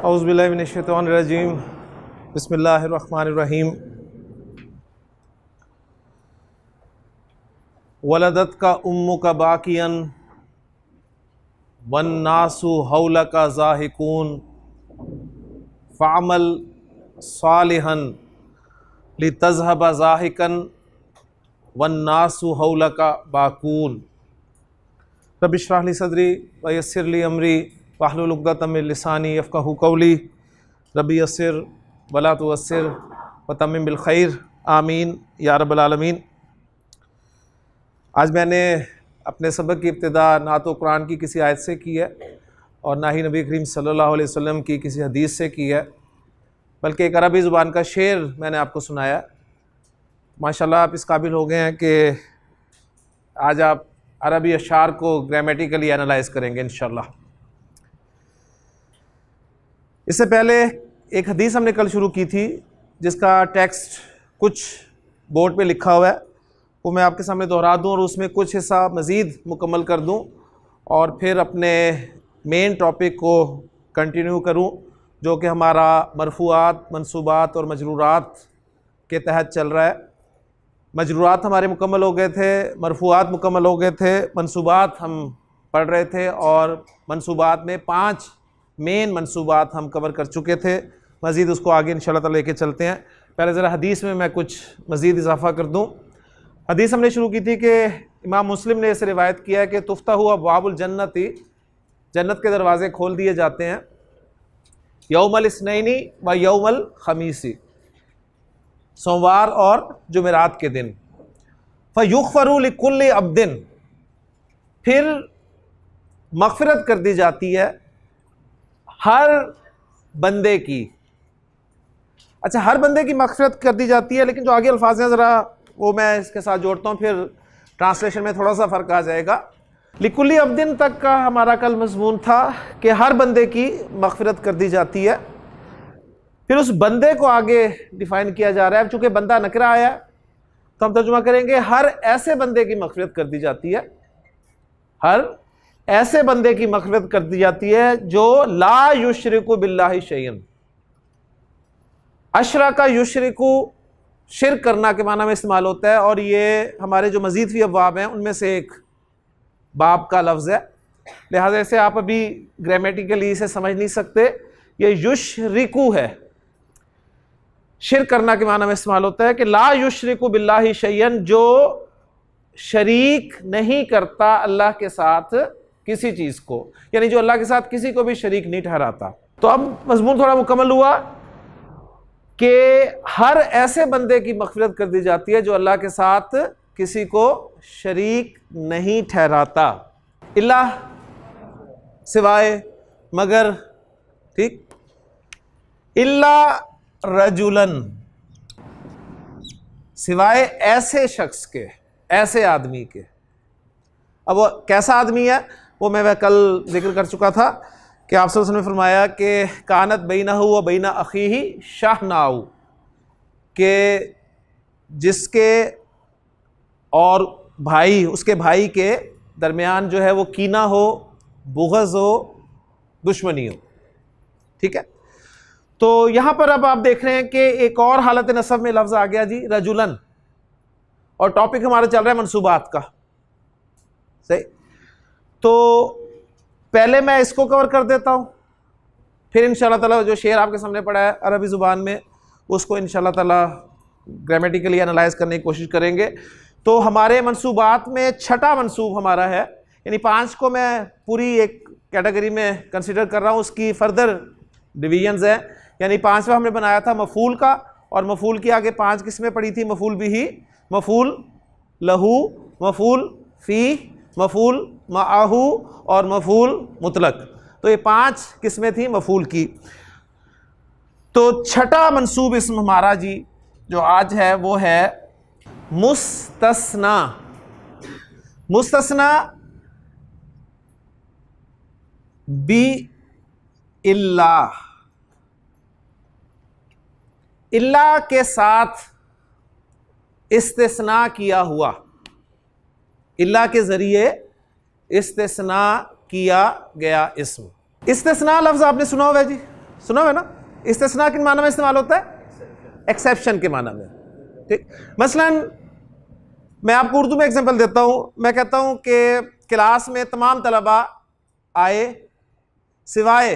औज़ुबिल्लाहि मिनश्शैतानिर्रजीम बिस्मिल्लाहिर्रहमानिर्रहीम। वलदतका उम्मुका बाकियन वन्नासु हौलका ज़ाहिकून फ़अमल सालिहन लितज़हबा ज़ाहिकन वन्नासु हौलका बाकून। रब्बि इश्रह ली सदरी व यस्सिर ली अमरी वाहलुल उक़दतम मिन लिसानी यफ़क़हू क़ौली। रब्बि यस्सिर वला तुअस्सिर व तम्मिम बिल खैर आमीन या रब्बल आलमीन। आज मैंने अपने सबक की इब्तिदा ना तो कुरान की किसी आयत से की है और ना ही नबी करीम सल्लल्लाहु अलैहि वसल्लम की किसी हदीस से की है, बल्कि एक अरबी ज़ुबान का शेर मैंने आपको सुनाया। माशाल्लाह आप इस काबिल हो गए हैं कि आज आप अरबी अशार को ग्रामेटिकली एनालाइज करेंगे इंशाल्लाह। इससे पहले एक हदीस हमने कल शुरू की थी जिसका टेक्स्ट कुछ बोर्ड पे लिखा हुआ है, वो मैं आपके सामने दोहरा दूं और उसमें कुछ हिस्सा मज़ीद मुकम्मल कर दूं और फिर अपने मेन टॉपिक को कंटिन्यू करूं, जो कि हमारा मरफूआत, मंसूबात और मजरूरात के तहत चल रहा है। मजरूरात हमारे मुकम्मल हो गए थे, मरफूआत मुकम्मल हो गए थे, मंसूबात हम पढ़ रहे थे और मंसूबात में 5 मेन मंसूबात हम कवर कर चुके थे। मज़ीद उसको आगे इंशाल्लाह ताला लेके चलते हैं। पहले ज़रा हदीस में मैं कुछ मज़ीद इजाफ़ा कर दूँ। हदीस हमने शुरू की थी कि इमाम मुस्लिम ने इसे रिवायत किया है कि तुफ्ता हुआ बाबुल जन्नती, जन्नत के दरवाज़े खोल दिए जाते हैं यौमल इस्नैनी व यौमल खमीसी, सोमवार और जुमेरात के दिन। फ़युग़फ़रु लिकुल्लि अब्दिन, फिर मग़फ़िरत कर दी जाती है हर बंदे की। अच्छा, हर बंदे की मग़फ़िरत कर दी जाती है, लेकिन जो आगे अल्फाज हैं ज़रा वो मैं इसके साथ जोड़ता हूँ, फिर ट्रांसलेशन में थोड़ा सा फ़र्क आ जाएगा। लिकुल्ली अब्दिन तक का हमारा कल मज़मून था कि हर बंदे की मग़फ़िरत कर दी जाती है। फिर उस बंदे को आगे डिफ़ाइन किया जा रहा है। चूँकि बंदा नकरा आया तो हम तर्जुमा करेंगे हर ऐसे बंदे की मग़फ़िरत कर दी जाती है, हर ऐसे बंदे की मग़फ़िरत कर दी जाती है जो ला युशरिकु बिल्लाहि शैअन। अशरका युशरिकु शिर्क करना के माना में इस्तेमाल होता है और ये हमारे जो मज़ीद भी अब्वाब हैं उनमें से एक बाब का लफ्ज़ है। लिहाजा इसे आप अभी ग्रामेटिकली इसे समझ नहीं सकते। ये युशरिकु है, शिर्क करना के माना में इस्तेमाल होता है कि ला युशरिकु बिल्लाहि शैअन, जो शरीक नहीं करता अल्लाह के साथ किसी चीज़ को, यानी जो अल्लाह के साथ किसी को भी शरीक नहीं ठहराता। तो अब मज़मून थोड़ा मुकम्मल हुआ कि हर ऐसे बंदे की मग़फ़िरत कर दी जाती है जो अल्लाह के साथ किसी को शरीक नहीं ठहराता, इल्ला सिवाय, मगर, ठीक, इल्ला रजुलन, सिवाय ऐसे शख्स के, ऐसे आदमी के। अब वो कैसा आदमी है वो मैं कल जिक्र कर चुका था कि आप सल्लल्लाहु अलैहि वसल्लम ने फरमाया कि कानत बैनहु व बैन अखीही शाहनाउ, के जिसके और भाई, उसके भाई के दरमियान जो है वो कीना हो, बुग़्ज़ हो, दुश्मनी हो। ठीक है, तो यहाँ पर अब आप देख रहे हैं कि एक और हालत नसब में लफ्ज़ आ गया जी, रजुलन, और टॉपिक हमारा चल रहा है मंसूबात का। सही, तो पहले मैं इसको कवर कर देता हूँ, फिर इंशाल्लाह ताला जो शेर आपके सामने पड़ा है अरबी ज़ुबान में उसको इंशाल्लाह ताला ग्रामेटिकली एनालाइज करने की कोशिश करेंगे। तो हमारे मंसूबात में छठा मंसूब हमारा है, यानी 5 को मैं पूरी एक कैटेगरी में कंसिडर कर रहा हूँ, उसकी फर्दर डिवीजन्स हैं। यानी 5वां हमने बनाया था मफूल का, और मफूल की आगे 5 किस्में पड़ी थी, मफूल बिही, मफूल लहू, मफूल फ़ी, मफूल माअहू और मफूल मुतलक। तो ये 5 किस्में थी मफूल की। तो छठा मंसूब इसम हमारा जी जो आज है वो है मुस्तस्ना। मुस्तस्ना बी इल्ला, इल्ला के साथ इस्तिस्ना किया हुआ, इल्ला के ज़रिए इस्तिस्ना किया गया इस्म। इस्तिस्ना लफ्ज़ आपने सुना होगा जी, सुना है ना? इस्तिस्ना किन माना में इस्तेमाल होता है? एक्सेप्शन के माना में। ठीक, मसलन मैं आपको उर्दू में एग्जांपल देता हूं। मैं कहता हूं कि क्लास में तमाम तलबा आए सिवाय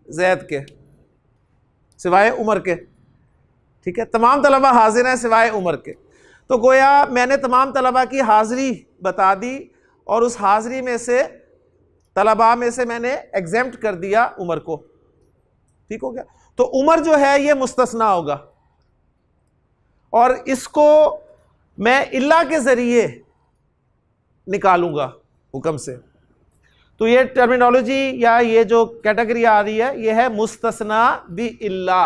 जैद के, सिवाय उमर के। ठीक है, तमाम तलबा हाजिर हैं सिवाय उमर के। तो गोया मैंने तमाम तलबा की हाजिरी बता दी और उस हाजिरी में से तलबा में से मैंने एग्जेम्प्ट कर दिया उमर को। ठीक हो गया? तो उमर जो है ये मुस्तस्ना होगा और इसको मैं इल्ला के जरिए निकालूंगा हुक्म से। तो ये टर्मिनोलॉजी या ये जो कैटेगरी आ रही है ये है मुस्तस्ना बि इल्ला।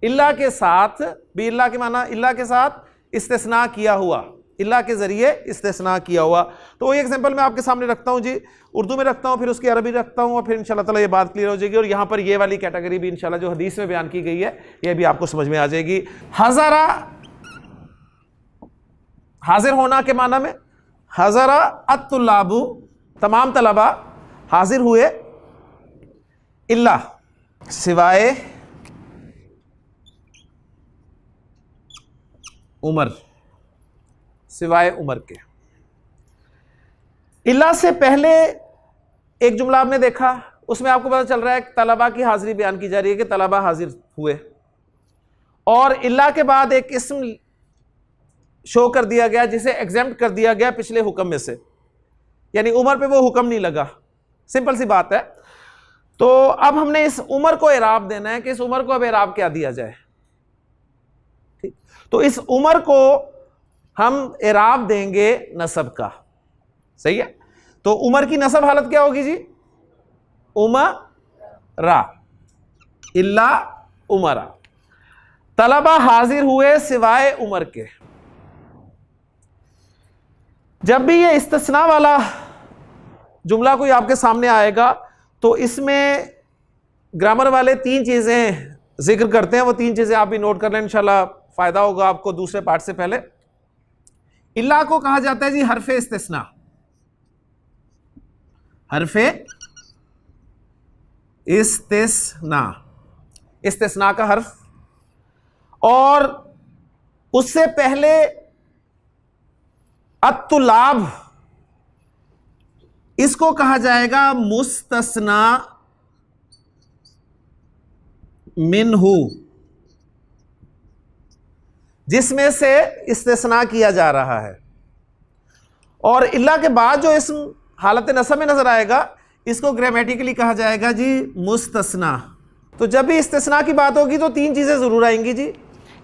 इल्ला के साथ, बि इल्ला के माना इल्ला के साथ इस्तिस्ना किया हुआ, इल्ला के जरिए इस्तिस्ना किया हुआ। तो वही एग्जांपल मैं आपके सामने रखता हूं जी, उर्दू में रखता हूं, फिर उसकी अरबी रखता हूं और फिर इंशाल्लाह ताला ये बात क्लियर हो जाएगी। और यहां पर ये वाली कैटेगरी भी इंशाल्लाह जो हदीस में बयान की गई है ये भी आपको समझ में आ जाएगी। हज़रा, हाजिर होना के माना में, हज़रा अत्तुल्लाबु, तमाम तलबा हाजिर हुए, इल्ला सिवाय उमर, सिवाय उमर के। इल्ला से पहले एक जुमला आपने देखा, उसमें आपको पता चल रहा है तलबा की हाजिरी बयान की जा रही है कि तलबा हाजिर हुए, और इल्ला के बाद एक इस्म शो कर दिया गया जिसे एग्जेम्प्ट कर दिया गया पिछले हुक्म में से, यानी उमर पे वो हुक्म नहीं लगा। सिंपल सी बात है। तो अब हमने इस उमर को इराब देना है कि इस उमर को अब इराब क्या दिया जाए। ठीक, तो इस उमर को हम इराब देंगे नसब का। सही है? तो उमर की नसब हालत क्या होगी जी? उमरा, इल्ला उमरा। तलबा हाजिर हुए सिवाय उमर के। जब भी ये इस्तिस्ना वाला जुमला कोई आपके सामने आएगा तो इसमें ग्रामर वाले तीन चीजें जिक्र करते हैं, वो तीन चीजें आप भी नोट कर लें, इंशाल्लाह फायदा होगा आपको दूसरे पार्ट से पहले। इल्ला को कहा जाता है जी हरफे इस्तिस्ना, हरफे इस्तिस्ना, इस्तिस्ना का हर्फ। और उससे पहले अत्तुलाब, इसको कहा जाएगा मुस्तस्ना मिन्हु, जिसमें से इस्तिस्ना किया जा रहा है। और इल्ला के बाद जो इसम हालत नसब में नजर आएगा इसको ग्रामेटिकली कहा जाएगा जी मुस्तस्ना। तो जब भी इस्तिस्ना की बात होगी तो तीन चीजें जरूर आएंगी जी।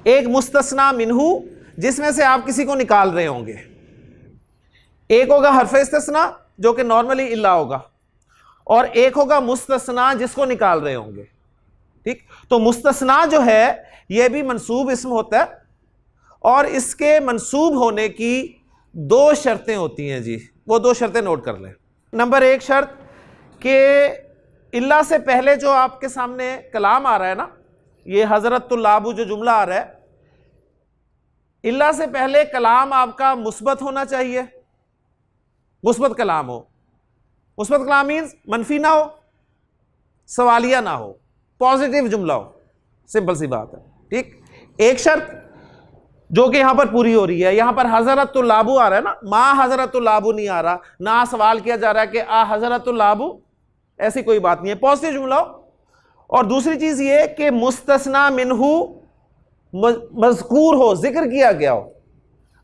एक मुस्तस्ना मिन्हु, जिसमें से आप किसी को निकाल रहे होंगे। एक होगा हरफ इस्तिस्ना जो कि नॉर्मली इल्ला होगा, और एक होगा मुस्तस्ना जिसको निकाल रहे होंगे। ठीक, तो मुस्तस्ना जो है यह भी मंसूब इस्म होता है और इसके मंसूब होने की दो शर्तें होती हैं जी, वो दो शर्तें नोट कर लें। नंबर एक शर्त कि इल्ला से पहले जो आपके सामने कलाम आ रहा है ना, ये हज़रतुल्लाबु जो जुमला आ रहा है, इल्ला से पहले कलाम आपका मुस्बत होना चाहिए, मुस्बत कलाम हो। मुस्बत कलाम मीन्स मनफी ना हो, सवालिया ना हो, पॉजिटिव जुमला हो। सिंपल सी बात है। ठीक, एक शर्त जो कि यहां पर पूरी हो रही है, यहां पर हज़रतुल्लाबु आ रहा है ना, मा हज़रतुल्लाबु नहीं आ रहा, ना सवाल किया जा रहा है कि आ हज़रतुल्लाबु, ऐसी कोई बात नहीं है, पॉजिटिव जुमला हो। और दूसरी चीज ये कि मुस्तस्ना मिन्हु मज़कूर हो, जिक्र किया गया हो,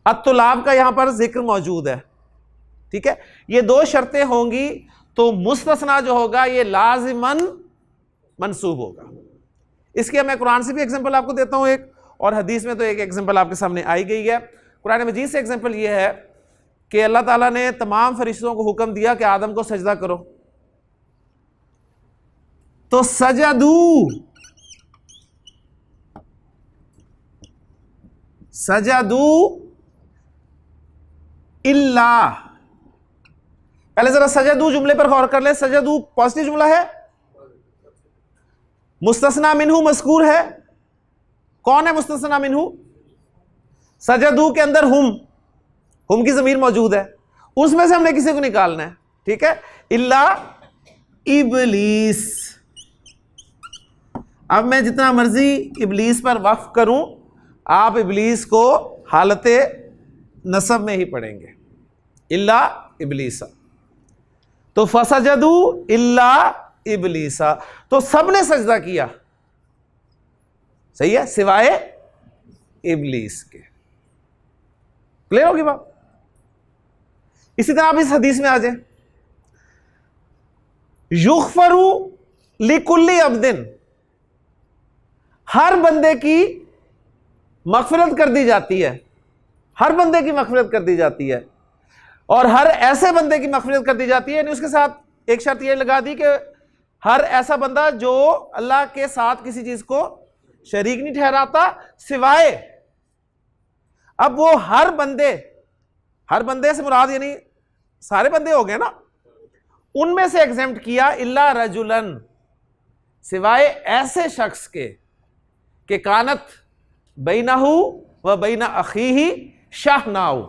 अत्तुलाब का यहां पर जिक्र मौजूद है। ठीक है, ये दो शर्तें होंगी तो मुस्तस्ना जो होगा ये लाजिमन मंसूब होगा। इसके मैं कुरान से भी एग्जांपल आपको देता हूं एक, और हदीस में तो एक एग्जांपल आपके सामने आई गई है। कुरान मजीद से एग्जांपल ये है कि अल्लाह ताला ने तमाम फरिश्तों को हुक्म दिया कि आदम को सजदा करो, तो सजदू, सजदू इल्ला। पहले जरा सजदू जुमले पर गौर कर ले। सजदू पॉजिटिव जुमला है, मुस्तस्ना मिन्हु मज़कूर है। कौन है मुस्तस्ना मिन्हु? सजदू के अंदर हुम की ज़मीर मौजूद है, उसमें से हमने किसी को निकालना है। ठीक है, इल्ला इबलीस, अब मैं जितना मर्जी इबलीस पर वक्फ करूं, आप इबलीस को हालते नसब में ही पढ़ेंगे, इल्ला इबलीसा। तो फसजदू इल्ला इबलीसा, तो सबने सजदा किया, सही है, सिवाय इबलीस के। क्लियर होगी बात? इसी तरह आप इस हदीस में आ जाए, युगफरू लिकुल्ली अब्दिन, हर बंदे की मगफिरत कर दी जाती है, हर बंदे की मगफिरत कर दी जाती है, और हर ऐसे बंदे की मगफिरत कर दी जाती है। यानी उसके साथ एक शर्त यह लगा दी कि हर ऐसा बंदा जो अल्लाह के साथ किसी चीज को शरीक नहीं ठहराता, सिवाय, अब वो हर बंदे से मुराद यानी सारे बंदे हो गए ना, उनमें से एग्जेम्प्ट किया इल्ला रजुलन, सिवाय ऐसे शख्स के कानत बैनहू व बैन अखीही शाहनाऊ,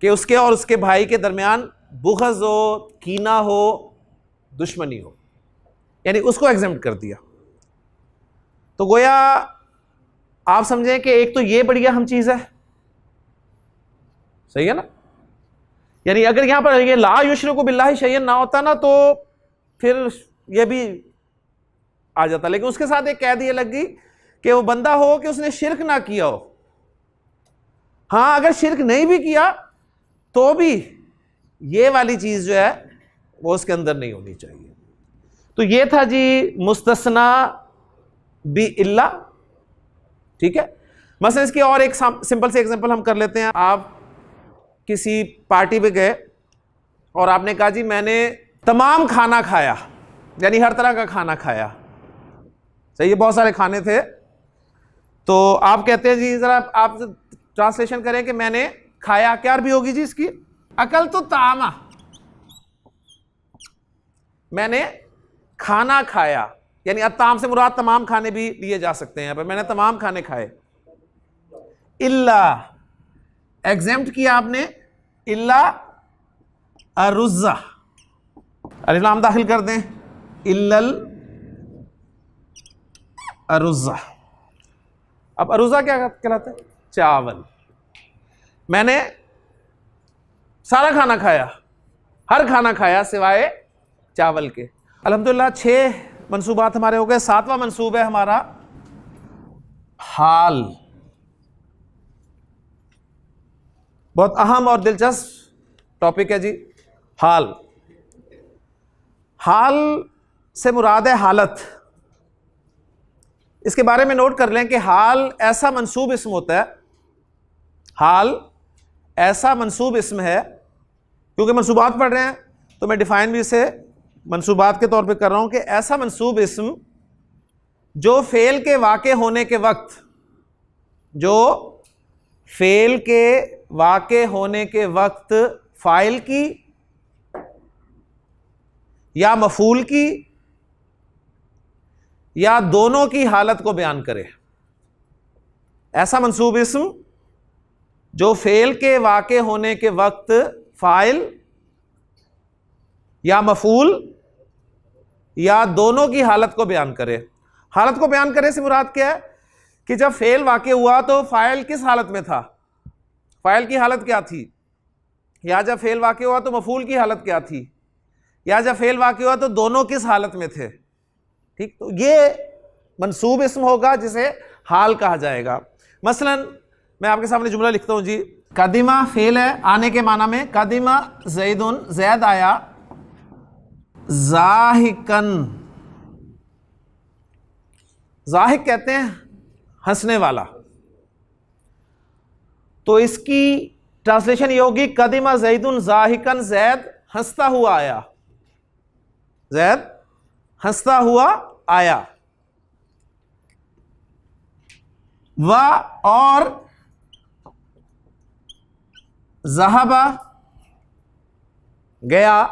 कि उसके और उसके भाई के दरमियान बुग़्ज़ हो, कीना हो, दुश्मनी हो, यानी उसको एग्जेम्प्ट कर दिया। तो गोया आप समझें कि एक तो ये बड़ी अहम चीज है, सही है ना। यानी अगर यहां पर ये ला युशरिकु बिल्लाहि शैयन ना होता ना, तो फिर ये भी आ जाता, लेकिन उसके साथ एक कैद ये लग गई कि वो बंदा हो कि उसने शिरक ना किया हो। हाँ, अगर शिरक नहीं भी किया तो भी ये वाली चीज जो है वो उसके अंदर नहीं होनी चाहिए। तो ये था जी मुस्तस्ना बी इल्ला, ठीक है। मसलन इसकी और एक सिंपल से एग्जांपल हम कर लेते हैं। आप किसी पार्टी पे गए और आपने कहा जी मैंने तमाम खाना खाया, यानी हर तरह का खाना खाया, सही है, बहुत सारे खाने थे। तो आप कहते हैं जी, जरा आप ट्रांसलेशन करें कि मैंने खाया, क्या अरबी होगी जी इसकी? अकल तो तामा, मैंने खाना खाया, यानी अत्ताम से मुराद तमाम खाने भी लिए जा सकते हैं यहाँ पर, मैंने तमाम खाने खाए। इल्ला एग्जेम्प्ट किया आपने, इल्ला अरुज़्ज़ा, अलिफ लाम दाखिल कर दें, इल्लल अरुज़्ज़ा। अब अरुज़्ज़ा क्या कहलाता है? चावल। मैंने सारा खाना खाया, हर खाना खाया सिवाय चावल के। अल्हम्दुलिल्लाह 6 मंसूबात हमारे हो गए। 7वां मंसूब है हमारा हाल। बहुत अहम और दिलचस्प टॉपिक है जी हाल। हाल से मुराद है हालत। इसके बारे में नोट कर लें कि हाल ऐसा मंसूब इस्म होता है, हाल ऐसा मंसूब इस्म है, क्योंकि मंसूबात पढ़ रहे हैं तो मैं डिफाइन भी इसे मंसूबात के तौर पे कर रहा हूं कि ऐसा मंसूब इस्म जो फेल के वाक़े होने के वक्त, जो फेल के वाक़े होने के वक्त फाइल की या मफूल की या दोनों की हालत को बयान करे। ऐसा मंसूब इस्म जो फेल के वाक़े होने के वक्त फाइल या मफूल या दोनों की हालत को बयान करे। हालत को बयान करे से मुराद क्या है कि जब फेल वाक़े हुआ तो फाइल किस हालत में था, फाइल की हालत क्या थी, या जब फेल वाक़े हुआ तो मफूल की हालत क्या थी, या जब फेल वाक़े हुआ तो दोनों किस हालत में थे। ठीक, तो ये मंसूब इस्म होगा जिसे हाल कहा जाएगा। मसलन मैं आपके सामने जुमला लिखता हूं जी, कदीमा फेल है, आने के माना में, कदीमा ज़ैदुन, ज़ैद आया, ज़ाहिकन, ज़ाहिक कहते हैं हंसने वाला, तो इसकी ट्रांसलेशन ये होगी कदीमा ज़ैदुन ज़ाहिकन, ज़ैद हंसता हुआ आया, ज़ैद हंसता हुआ आया। व और ज़हबा गया,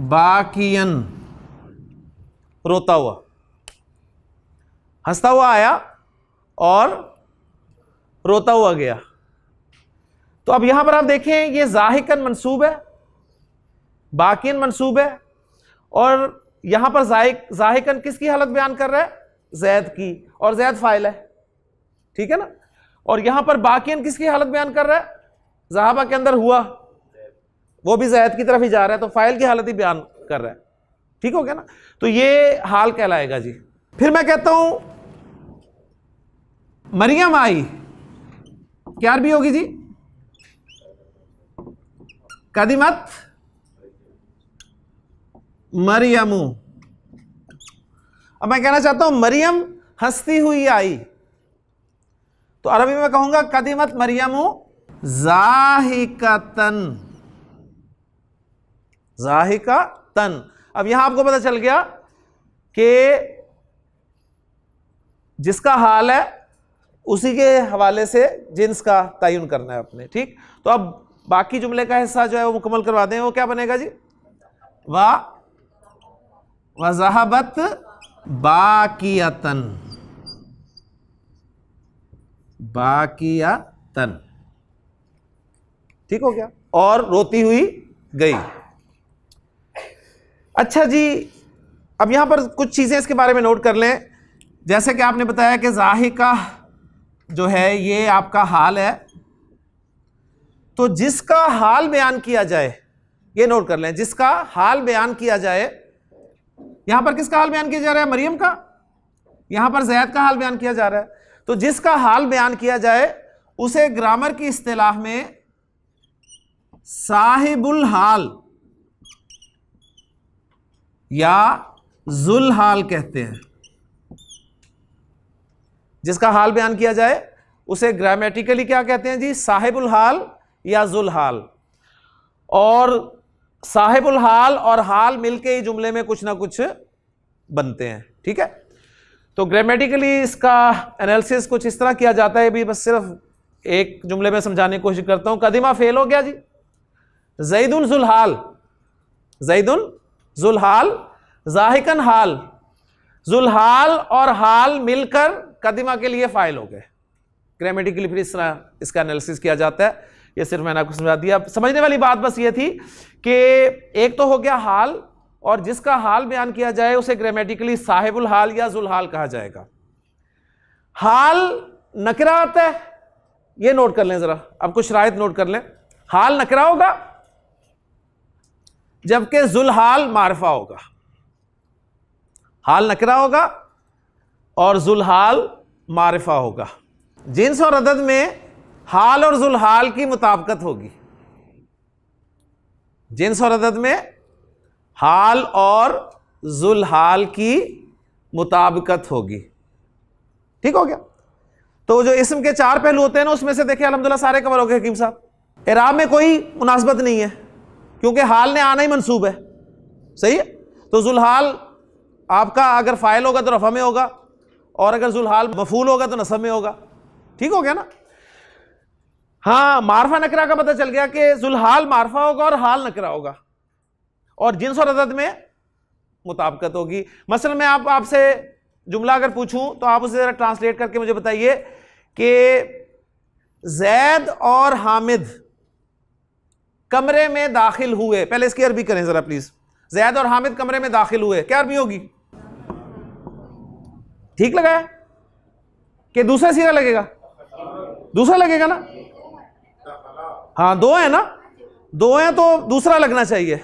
बाकियन रोता हुआ, हंसता हुआ आया और रोता हुआ गया। तो अब यहां पर आप देखें ये ज़ाहिकन मंसूब है, बाकियन मंसूब है, और यहां पर जाहिकन किसकी हालत बयान कर रहा है? जैद की, और जैद फाइल है, ठीक है ना। और यहां पर बाकियन किसकी हालत बयान कर रहा है? ज़हाबा के अंदर हुआ, वो भी जैद की तरफ ही जा रहा है, तो फाइल की हालत ही बयान कर रहा है, ठीक हो गया ना। तो ये हाल कहलाएगा जी। फिर मैं कहता हूं मरियम आई, क्या अरबी होगी जी? कदिमत मरियमू। अब मैं कहना चाहता हूं मरियम हंसती हुई आई, तो अरबी में कहूंगा कदिमत मरियमू जाहिकतन, जाहिकतन। अब यहां आपको पता चल गया कि जिसका हाल है उसी के हवाले से जिन्स का तयन करना है अपने, ठीक। तो अब बाकी जुमले का हिस्सा जो है वो मुकम्मल करवा दें, वो क्या बनेगा जी? वज़हबत बाकियतन, बाकियतन, ठीक हो गया। और रोती हुई गई। अच्छा जी, अब यहां पर कुछ चीजें इसके बारे में नोट कर लें। जैसे कि आपने बताया कि ज़ाहिका जो है ये आपका हाल है, तो जिसका हाल बयान किया जाए, ये नोट कर लें, जिसका हाल बयान किया जाए, यहां पर किसका हाल बयान किया जा रहा है? मरियम का। यहां पर जैद का हाल बयान किया जा रहा है, तो जिसका हाल बयान किया जाए उसे ग्रामर की इस्तिलाह में साहिबुल हाल या जुल हाल कहते हैं। जिसका हाल बयान किया जाए उसे ग्रामेटिकली क्या कहते हैं जी? साहिबुल हाल या जुल हाल। और साहिबुल हाल और हाल मिलके ही जुमले में कुछ ना कुछ बनते हैं, ठीक है। तो ग्रामेटिकली इसका एनालिसिस कुछ इस तरह किया जाता है, भी बस सिर्फ एक जुमले में समझाने की कोशिश करता हूं। कदीमा फेल हो गया जी, ज़ैदुन जुल हाल, ज़ैदुन जुल हाल, ज़ाहिकन हाल, जुल हाल और हाल मिलकर कदीमा के लिए फाइल हो गए। ग्रामेटिकली फिर इस तरह इसका एनालिसिस किया जाता है। ये सिर्फ मैंने आपको समझा दिया। समझने वाली बात बस ये थी कि एक तो हो गया हाल, और जिसका हाल बयान किया जाए उसे ग्रामेटिकली साहिबुल हाल या जुल हाल कहा जाएगा। हाल नकरा आता है, ये नोट कर लें जरा, अब कुछ शराइत नोट कर लें। हाल नकरा होगा जबकि जुल हाल मारफा होगा। हाल नकरा होगा और जुल हाल मारिफा होगा। जिन्स और अदद में हाल और जुल हाल की मुताबिकत होगी। जिन्स और अदद में हाल और जुल हाल की मुताबिकत होगी, ठीक हो गया। तो जो इसम के चार पहलू होते हैं ना, उसमें से देखिए अल्हम्दुलिल्लाह सारे कवर हो गए हकीम साहब। इराब में कोई मुनासबत नहीं है क्योंकि हाल ने आना ही मंसूब है, सही है। तो जुल हाल आपका अगर फाइल होगा तो रफा में होगा, और अगर जुल हाल मफूल होगा तो नसब में होगा, ठीक हो गया ना। हाँ, मारफा नकरा का पता चल गया कि जुल हाल मारफा होगा और हाल नकरा होगा, और जिन्स और अदद में मुताबिकत होगी। मसलन मैं आपसे जुमला अगर पूछूं तो आप उसे जरा ट्रांसलेट करके मुझे बताइए कि जैद और हामिद कमरे में दाखिल हुए। पहले इसकी अरबी करें जरा प्लीज। जैद और हामिद कमरे में दाखिल हुए, क्या अरबी होगी? ठीक लगाया कि दूसरा सीधा लगेगा? दूसरा लगेगा ना। हाँ, दो है ना, दो है तो दूसरा लगना चाहिए।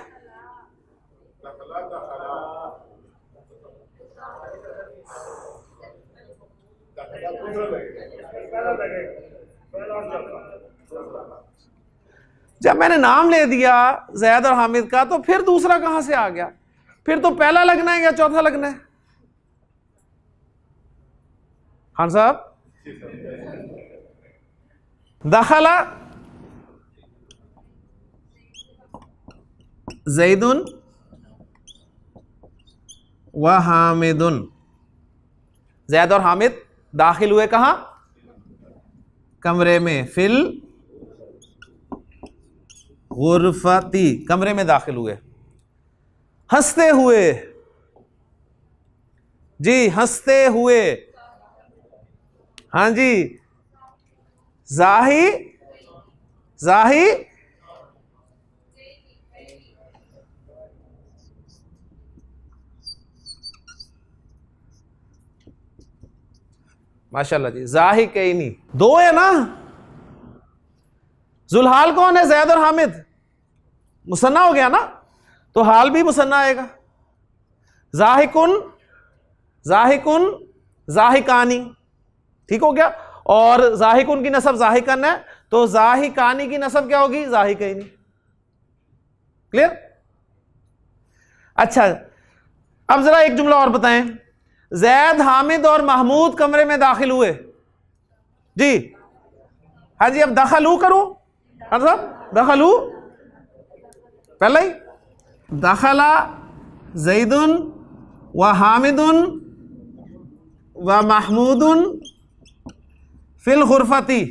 जब मैंने नाम ले दिया जैद और हामिद का, तो फिर दूसरा कहां से आ गया? फिर तो पहला लगना है या चौथा लगना है? खान साहब, दखला जैदुन व हामिदुन। जैद और हामिद दाखिल हुए कहां? कमरे में। फिल गुरफती, कमरे में दाखिल हुए। हंसते हुए जी, हंसते हुए। हाँ जी, जाही जाही माशाल्लाह जी। ज़ाहिकैनी दो है ना। जुलहाल कौन है? जैद और हामिद, मुसन्ना हो गया ना, तो हाल भी मुसन्ना आएगा। ज़ाहिकुन, ज़ाहिकुन, ज़ाहिकानी, ठीक हो गया। और ज़ाहिकुन की नसब ज़ाहिकन है, तो ज़ाहिकानी की नसब क्या होगी? ज़ाहिकैनी। क्लियर? अच्छा, अब जरा एक जुमला और बताएं। जैद, हामिद और महमूद कमरे में दाखिल हुए जी। हाँ जी, अब दखलू करो, मतलब दखलू पहले ही। दखला ज़ैदुन व हामिदुन व महमूदुन फिल गुरफती,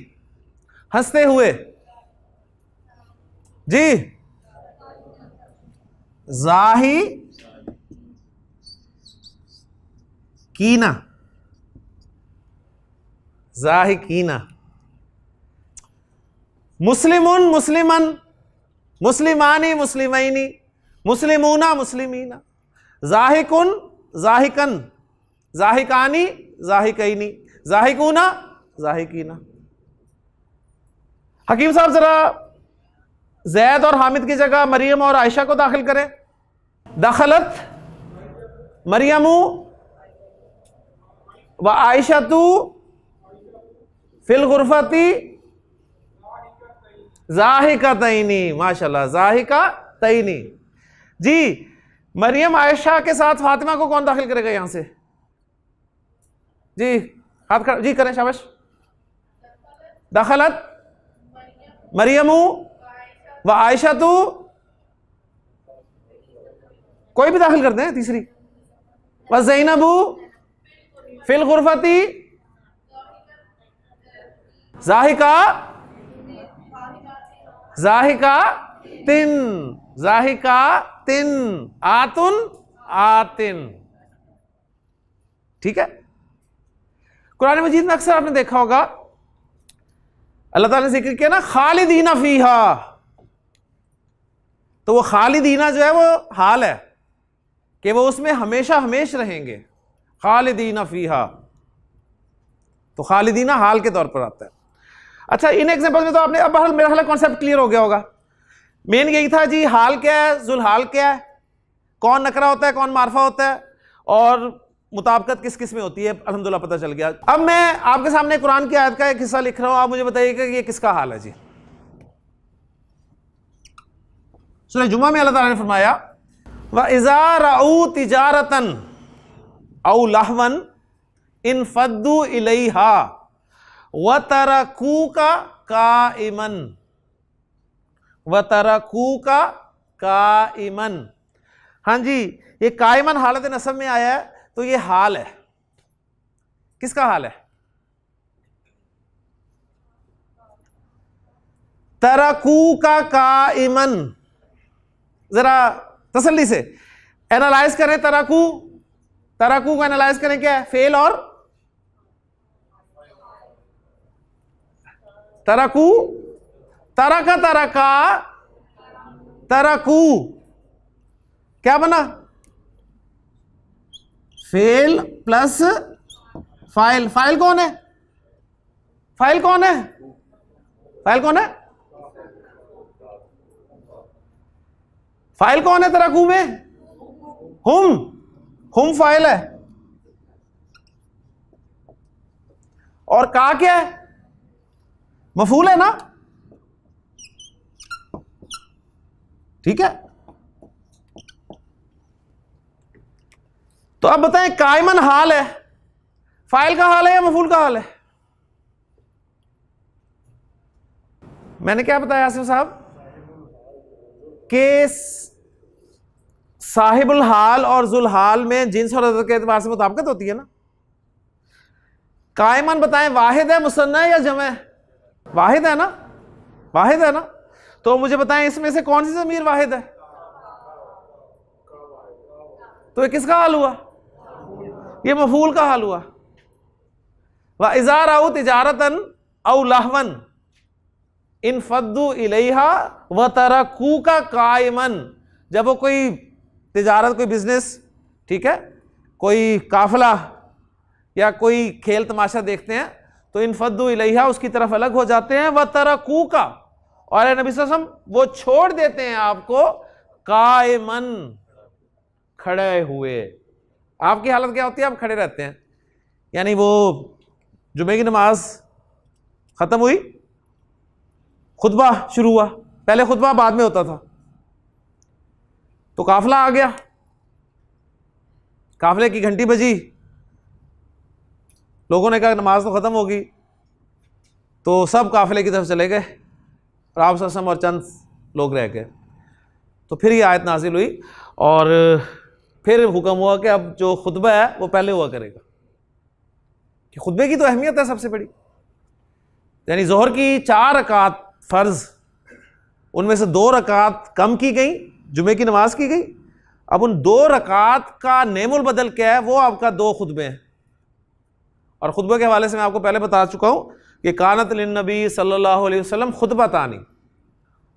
हंसते हुए जी। ज़ाही कीना, ज़ाही कीना। मुस्लिमुन मुस्लिमन, मुस्लिमानी मुस्लिमैनी, मुस्लिमूना मुस्लिमीना। ज़ाहिकुन ज़ाहिकन, ज़ाहिकानी ज़ाहिकैनी, ज़ाहिकूना ज़ाहिकीना। हकीम साहब जरा जैद और हामिद की जगह मरियम और आयशा को दाखिल करें। दखलत मरियमु व आयशतु फिल गुरफती ज़ाहिकतैनी, माशाल्लाह, ज़ाहिकतैनी जी। मरियम आयशा के साथ फातिमा को कौन दाखिल करेगा यहां से जी? हाथ जी करें, शाबाश। दखलत मरियमु व आयशतु, कोई भी दाखिल करते हैं तीसरी। व ज़ैनबु फिल गुरफती ज़ाहिका, ज़ाहिका तिन, ज़ाहिका तिन, आतुन आतिन, ठीक है। कुरान मजीद में अक्सर आपने देखा होगा अल्लाह ताला ने जिक्र किया ना खालिदीना फीहा, तो वो खालिदीना जो है वो हाल है कि वो उसमें हमेशा हमेश रहेंगे। खालिदीना फीहा, तो खालिदीना हाल के तौर पर आता है। अच्छा, इन एग्जांपल में तो आपने अब मेरा ख्याल कॉन्सेप्ट क्लियर हो गया होगा। मेन यही था जी, हाल क्या है, जुलहाल क्या है, कौन नकरा होता है, कौन मारफा होता है, और मुताबिकत किस किस में होती है, अल्हम्दुलिल्लाह पता चल गया। अब मैं आपके सामने कुरान की आयत का एक हिस्सा लिख रहा हूं, आप मुझे बताइएगा कि ये किसका हाल है जी। सूरह जुमा में अल्लाह ताला ने फरमाया व इज़ा रअू तिजारतन औ लहवन इनफद्दू इलैहा व तरकूका काइमन, व तरकूका काइमन। हाँ जी, ये काइमन हालत नसब में आया है, तो ये हाल है। किसका हाल है? तरकूका काइमन। जरा तसल्ली से एनालाइज करें। तरकू, तरकू को एनालाइज करें, क्या है? फेल और तरकू, तरका तरका तरकू, क्या बना? Fail plus file. फाइल कौन है? फाइल कौन है? फाइल कौन है? फाइल कौन है तरकू में? हुम फाइल है। और का क्या है? मफूल है ना, ठीक है। तो अब बताएं, कायमन हाल है, फाइल का हाल है या मफूल का हाल है? मैंने क्या बताया आसिफ साहब कि साहिबुल हाल और जुल हाल में जिन्स और अदद के एतबार से मुताबिकत होती है ना। कायमन बताएं, वाहिद है, मुसन्ना है या जमा है? वाहिद है ना, वाहिद है ना। तो मुझे बताएं इसमें से कौन सी ज़मीर वाहिद है? तो ये किसका हाल हुआ? ये मफूल का हाल हुआ। व इज़ा रअू तिजारतन औ लहवन इनफद्दू इलैहा व तरकूका काइमन। जब वो कोई तिजारत, कोई बिजनेस, ठीक है, कोई काफिला या कोई खेल तमाशा देखते हैं तो इनफद्दू इलैहा, उसकी तरफ अलग हो जाते हैं। व तरकू का, और नबी सल्लल्लाहु अलैहि वसल्लम वो छोड़ देते हैं आपको कायमन, खड़े हुए। आपकी हालत क्या होती है? आप खड़े रहते हैं। यानी वो जुमे की नमाज खत्म हुई, खुतबा शुरू हुआ, पहले खुतबा बाद में होता था, तो काफिला आ गया, काफिले की घंटी बजी, लोगों ने कहा नमाज तो खत्म होगी, तो सब काफिले की तरफ चले गए और आप सल्लल्लाहु और चंद लोग रह गए। तो फिर ये आयत नाजिल हुई और फिर हुक्म हुआ कि अब जो खुतबा है वो पहले हुआ करेगा, कि खुतबे की तो अहमियत है सबसे बड़ी। यानी जोहर की 4 रकात फ़र्ज, उनमें से 2 रकात कम की गई, जुमे की नमाज की गई। अब उन 2 रकात का नेमुल बदल क्या है? वो आपका 2 खुतबे हैं। और खुतबे के हवाले से मैं आपको पहले बता चुका हूँ कि कानत लिन्नबी सल्लल्लाहु अलैहि वसल्लम खुतबतानी,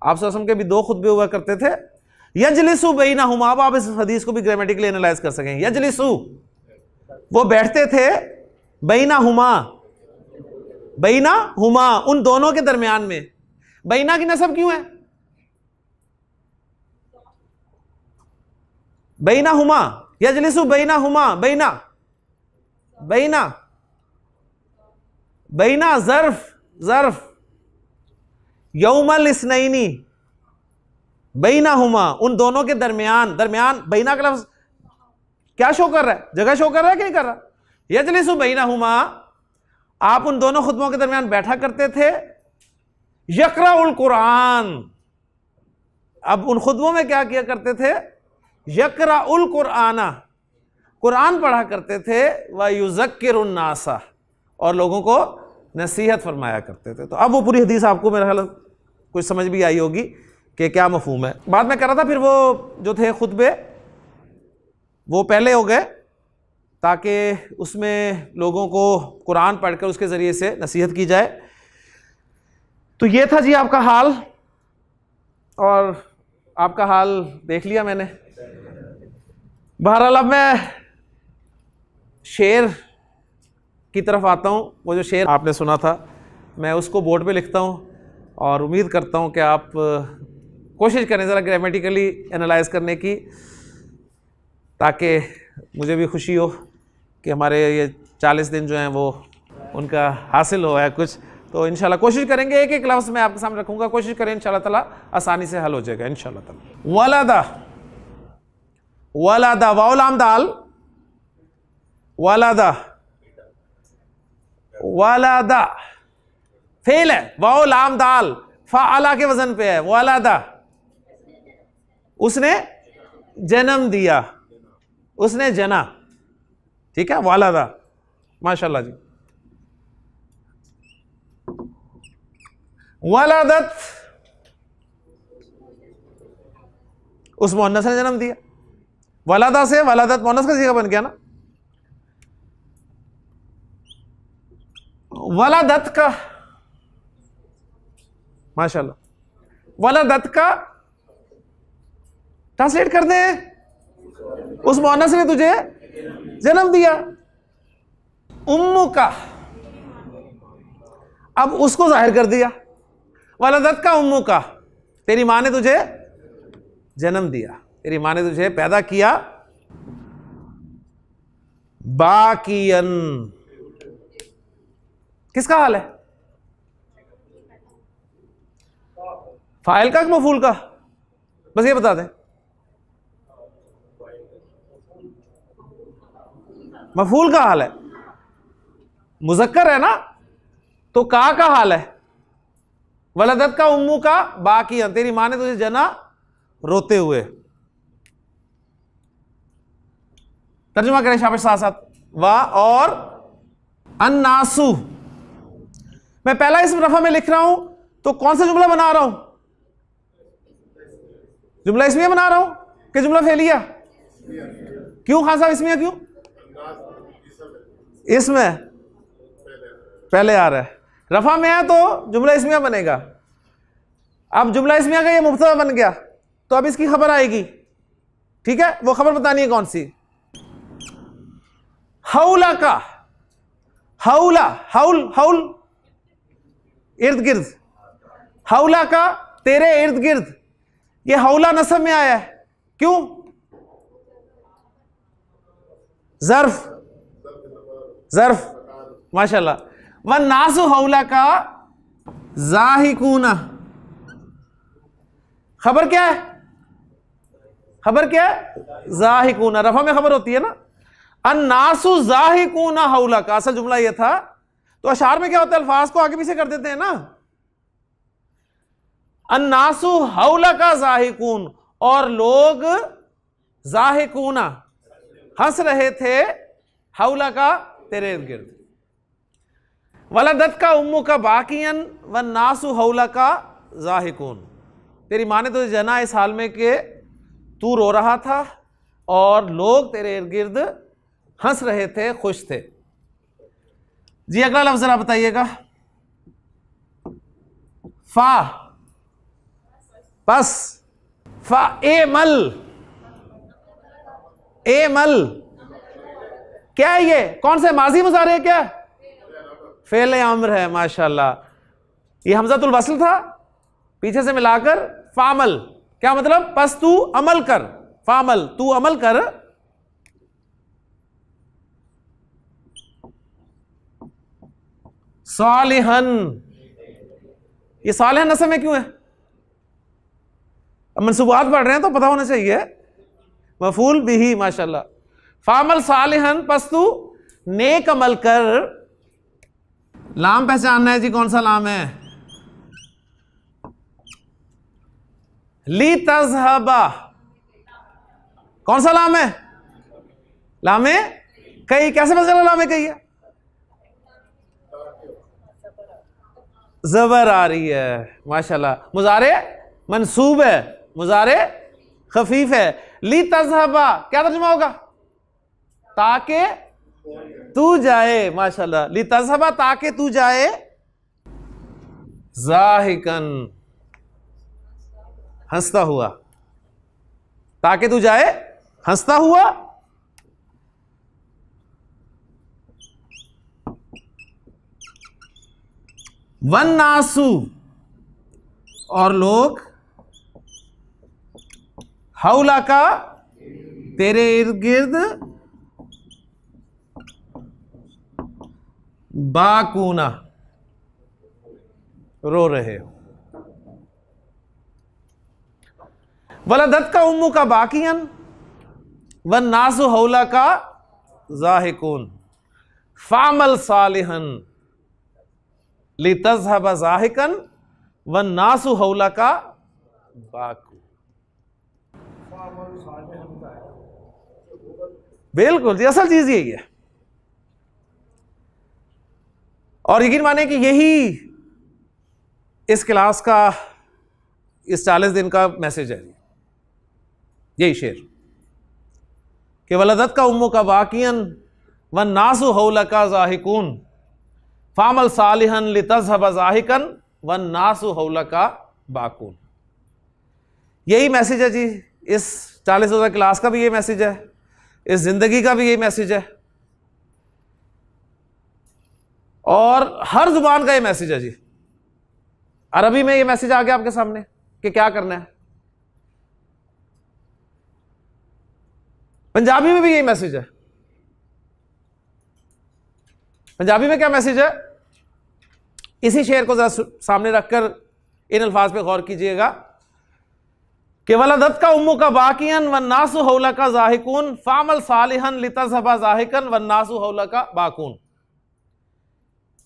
आप सल्लल्लाहु अलैहि वसल्लम के भी 2 खुतबे हुआ करते थे। यजलिसु बैनहुमा, अब आप इस हदीस को भी ग्रामेटिकली एनालाइज कर सकें। यजलिसु, वो बैठते थे, बैनहुमा, बैनहुमा, उन दोनों के दरमियान में। बैना की नसब क्यों है? बैनहुमा, यजलिसु बैनहुमा, बैना, बैना, बैना ज़र्फ, ज़र्फ, यौमल इस्नैनी, बैनहुमा, उन दोनों के दरमियान। दरमियान, बैना का लफ्ज़ क्या शो कर रहा है? जगह शो कर रहा है कि नहीं कर रहा? यजलिसु बैनहुमा, आप उन दोनों खुतबों के दरमियान बैठा करते थे। यक़राउल कुरान, अब उन खुतबों में क्या किया करते थे? यक़राउल कुराना, कुरान पढ़ा करते थे। व युज़क्किरुन नासा, और लोगों को नसीहत फरमाया करते थे। तो अब वो पूरी हदीस आपको मेरा ख्याल कुछ समझ भी आई होगी कि क्या मफहूम है। बाद में कह रहा था, फिर वो जो थे खुतबे वो पहले हो गए ताकि उसमें लोगों को कुरान पढ़कर उसके ज़रिए से नसीहत की जाए। तो ये था जी आपका हाल, और आपका हाल देख लिया मैंने। बहरहाल अब मैं शेर की तरफ आता हूँ। वो जो शेर आपने सुना था, मैं उसको बोर्ड पे लिखता हूँ और उम्मीद करता हूँ कि आप कोशिश करें ज़रा ग्रामेटिकली एनालाइज करने की, ताकि मुझे भी खुशी हो कि हमारे ये 40 दिन जो हैं वो उनका हासिल हुआ है कुछ। तो इंशाल्लाह कोशिश करेंगे, एक एक लफ्ज़ मैं आपके सामने रखूँगा, कोशिश करें इंशाल्लाह ताला आसानी से हल हो जाएगा इंशाल्लाह ताला। वलादा, वलादा, वाउलाम दाल, वलादा, वलादा फेल है, वाओ लाम दाल फ़अला के वजन पे है। वलादा, उसने जन्म दिया, उसने जना, ठीक है, वलादा, माशाल्लाह जी। वलादत, उस मुअन्नस ने जन्म दिया। वलादा से वलादत मुअन्नस का सीगा बन गया ना। वलादत का, माशाल्लाह, वलादत का ट्रांसलेट कर दे, उस मुअन्नस ने तुझे जन्म दिया। उम्मु का, अब उसको जाहिर कर दिया। वलादत का उम्मु का, तेरी माँ ने तुझे जन्म दिया, तेरी माँ ने तुझे पैदा किया। बाकियन, किसका हाल है? फाइल का कि मफूल का? बस ये बता दें। मफूल का हाल है। मुज़क्कर है ना, तो का हाल है। वलदत का उम्मू का, बाकी तेरी माँ ने तुझे जना रोते हुए। तर्जुमा करें शाबाश साथ साथ। वाह और अन्नासु, मैं पहला इसम रफा में लिख रहा हूं तो कौन सा जुमला बना रहा हूं? जुमला इसमिया बना रहा हूं कि जुमला फेलिया? क्यों खान साहब इसमिया क्यों? इसमें पहले आ रहा है, रफा में है तो जुमला इसमिया बनेगा। अब जुमला इसमिया का ये मुब्तदा बन गया तो अब इसकी खबर आएगी, ठीक है? वो खबर बतानी है कौन सी? हौला का, हौला, हौल, हौल इर्द गिर्द, हौला का तेरे इर्द गिर्द, ये हौला नसब में आया है, क्यों? जर्फ, जर्फ, माशाल्लाह। वन नासु हौला का जाहिकूना, खबर क्या है? खबर क्या है? जाहिकूना, रफा में खबर होती है ना। अन्नासु जाहिकूना हौला का, असल जुमला यह था। तो अशार में क्या होता है, अल्फाज को आगे पीछे कर देते हैं ना। अन्नासु हौला का जाहिकून, और लोग जाहिकूना हंस रहे थे, हौला का तेरे इर्द गिर्द। वलदत का उम्मू का बाकियन व नासु हौला का जाहिकून, तेरी माँ ने तुझे जना इस हाल में कि तू रो रहा था और लोग तेरे इर्द गिर्द हंस रहे थे, खुश थे। जी अगला लफ्ज जरा बताइएगा। फा, बस, फा ए मल, ए मल क्या है ये? कौन से माजी मुजारे है क्या? फेल अम्र है, माशाल्लाह। ये हमज़तुल वस्ल था, पीछे से मिलाकर फामल, क्या मतलब? बस तू अमल कर, फामल तू अमल कर। सालिहन, ये सालिहन नस्ब में क्यों है? अब मनसूबात पढ़ रहे हैं तो पता होना चाहिए। मफूल बिही, माशाल्लाह। फामल सालिहन, बस तू नेक अमल कर। लाम पहचानना है जी, कौन सा लाम है? ली तज़हबा, कौन सा लाम है? लामे कई, कैसे पता चला लामे कई है? जबर आ रही है, माशाल्लाह। मुजारे मंसूब है, मुजारे खफीफ है। ली तज़हबा क्या तर्जुमा होगा? ताके तू जाए, माशाल्लाह। ली तज़हबा ताके तू जाए, ज़ाहिकन हंसता हुआ, ताके तू जाए हंसता हुआ। वन नासु, और लोग हौला का तेरे इर्द गिर्द बाकूना रो रहे हो। वलदत का उम्मू का बाकियन वन नासु हौला का जाहिकून फामल सालिहन लितज़हब जाहिकन वन नासु हौला का बाकू। बिल्कुल जी, असल चीज यही है। और यकीन माने कि यही इस क्लास का, इस 40 दिन का मैसेज है, यही शेर कि वलदत का उम्मू का बाकियन वन नासु हौला का जाहिकून फामल सालिहन लितज़हब जाहिकन वन नासु हौला का बाकून। यही मैसेज है जी, इस 40 रोज़ा क्लास का भी ये मैसेज है, इस जिंदगी का भी यही मैसेज है, और हर जुबान का ये मैसेज है जी। अरबी में ये मैसेज आ गया आपके सामने कि क्या करना है, पंजाबी में भी यही मैसेज है। पंजाबी में क्या मैसेज है, इसी शेर को जरा सामने रखकर इन अल्फाज पे गौर कीजिएगा कि वलदत का उम्मू का बाकियन वन नासु हौला का जाहिकून फामल सालिहन लितज़हब जाहिकन वन नासु हौला का बाकून।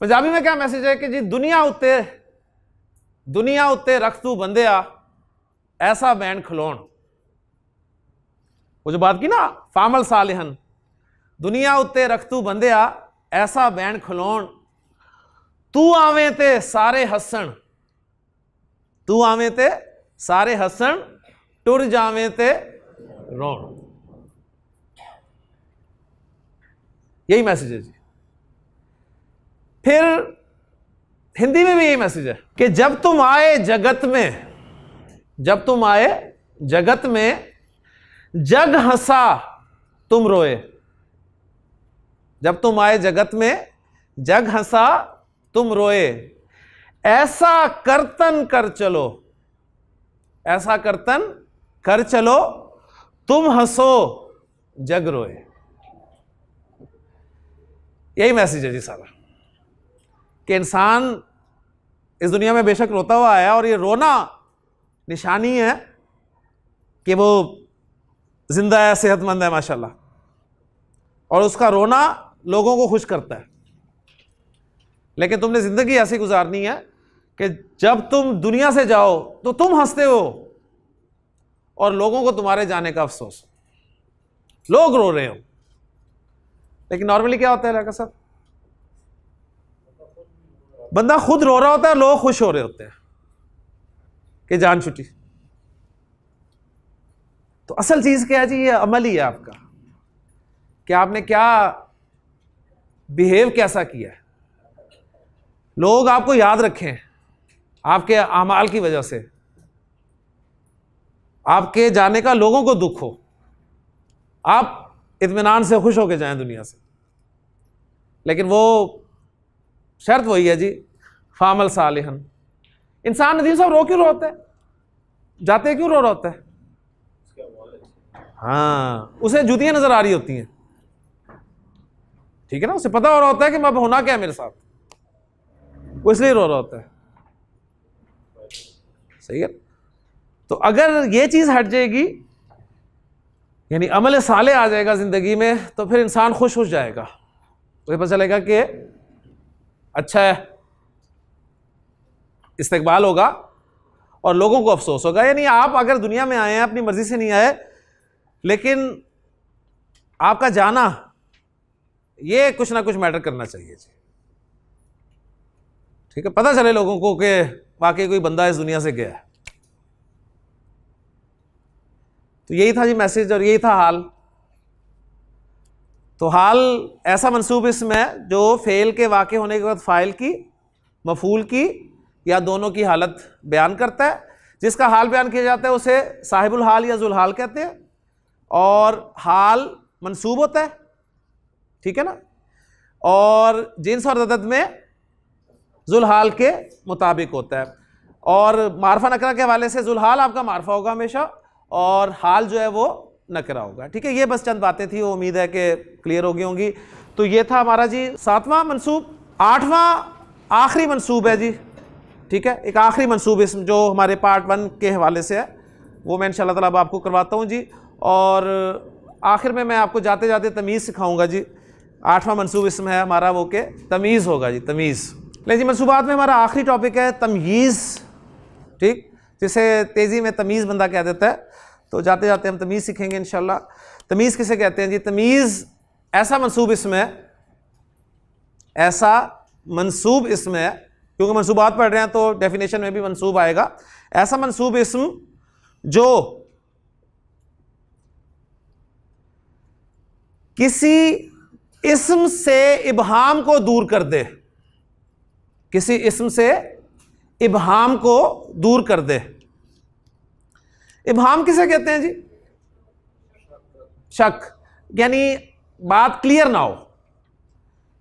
पंजाबी में क्या मैसेज है कि जी दुनिया उत्ते रख तू बंदिया ऐसा बैंड खलोण। वो जो बात की ना, फामल सालिहन, दुनिया उत्ते रख तू बंदिया ऐसा बैंड खलोण, तू आवे ते सारे हसन, तू आवे ते सारे हसन, टुर जावे ते रोण। यही मैसेज है जी। फिर हिंदी में भी यही मैसेज है कि जब तुम आए जगत में, जब तुम आए जगत में, जग हंसा तुम रोए। जब तुम आए जगत में, जग हंसा तुम रोए, ऐसा कर्तन कर चलो, ऐसा कर्तन कर चलो, तुम हंसो जग रोए। यही मैसेज है जी सारा, कि इंसान इस दुनिया में बेशक रोता हुआ आया, और ये रोना निशानी है कि वो जिंदा है, सेहतमंद है माशाल्लाह, और उसका रोना लोगों को खुश करता है। लेकिन तुमने जिंदगी ऐसी गुजारनी है कि जब तुम दुनिया से जाओ तो तुम हंसते हो और लोगों को तुम्हारे जाने का अफसोस, लोग रो रहे हो। लेकिन नॉर्मली क्या होता है लड़का साहब, बंदा खुद रो रहा होता है, लोग खुश हो रहे होते हैं कि जान छुट्टी। तो असल चीज क्या है जी, ये अमल ही है आपका, कि आपने क्या बिहेव कैसा किया है। लोग आपको याद रखें आपके अमाल की वजह से, आपके जाने का लोगों को दुख हो, आप इत्मीनान से खुश होकर जाएं दुनिया से। लेकिन वो शर्त वही है जी, फामल सालिहन। इंसान नदीम साहब रो क्यों रोता है, जाते क्यों रो रहा होता है? हाँ, उसे जूतियां नजर आ रही होती हैं, ठीक है ना, उसे पता हो रहा होता है कि मैं होना क्या है मेरे साथ, वो इसलिए रो रहा होता है। सही है। तो अगर ये चीज हट जाएगी, यानी अमल साले आ जाएगा जिंदगी में, तो फिर इंसान खुश हो जाएगा, तो पता चलेगा कि अच्छा है, इस्तेकबाल होगा और लोगों को अफसोस होगा। यानी आप अगर दुनिया में आए हैं, अपनी मर्जी से नहीं आए, लेकिन आपका जाना ये कुछ ना कुछ मैटर करना चाहिए जी, ठीक है, पता चले लोगों को कि वाकई कोई बंदा इस दुनिया से गया है। तो यही था जी मैसेज, और यही था हाल। तो हाल ऐसा मंसूब इसम है जो फेल के वाक़े होने के बाद फ़ाइल की, मफूल की या दोनों की हालत बयान करता है। जिसका हाल बयान किया जाता है उसे साहिबुल हाल या जुल हाल कहते हैं, और हाल मंसूब होता है, ठीक है ना, और जिन्स और अदद में जुल हाल के मुताबिक होता है। और मारफा नकरा के हवाले से जुल हाल आपका मारफा होगा हमेशा, और हाल जो है वो नकरा होगा, ठीक है। ये बस चंद बातें थी, वो उम्मीद है कि क्लियर हो गई होंगी। तो ये था हमारा जी 7वां मंसूब। 8वां आखिरी मंसूब है जी, ठीक है, एक आखिरी मंसूब इसमें जो हमारे पार्ट 1 के हवाले से है, वो मैं इंशाअल्लाह ताला अब आपको करवाता हूँ जी। और आखिर में मैं आपको जाते जाते तमीज़ सिखाऊंगा जी। 8वां मंसूब इसमें है हमारा वो के तमीज़ होगा जी, तमीज़। लेकिन जी मंसूबात में हमारा आखिरी टॉपिक है तमयीज़, ठीक, जिसे तेज़ी में तमीज़ बंदा कह देता है। तो जाते जाते हम तमीज़ सीखेंगे इंशाल्लाह। तमीज़ किसे कहते हैं जी? तमीज़ ऐसा मंसूब इसमें है, ऐसा मंसूब इसमें है, क्योंकि मंसूबात पढ़ रहे हैं तो डेफिनेशन में भी मंसूब आएगा। ऐसा मंसूब इसम जो किसी इस्म से इबहाम को दूर कर दे, किसी इस्म से इबहाम को दूर कर दे। इबहाम किसे कहते हैं जी? शक, यानी बात क्लियर ना हो।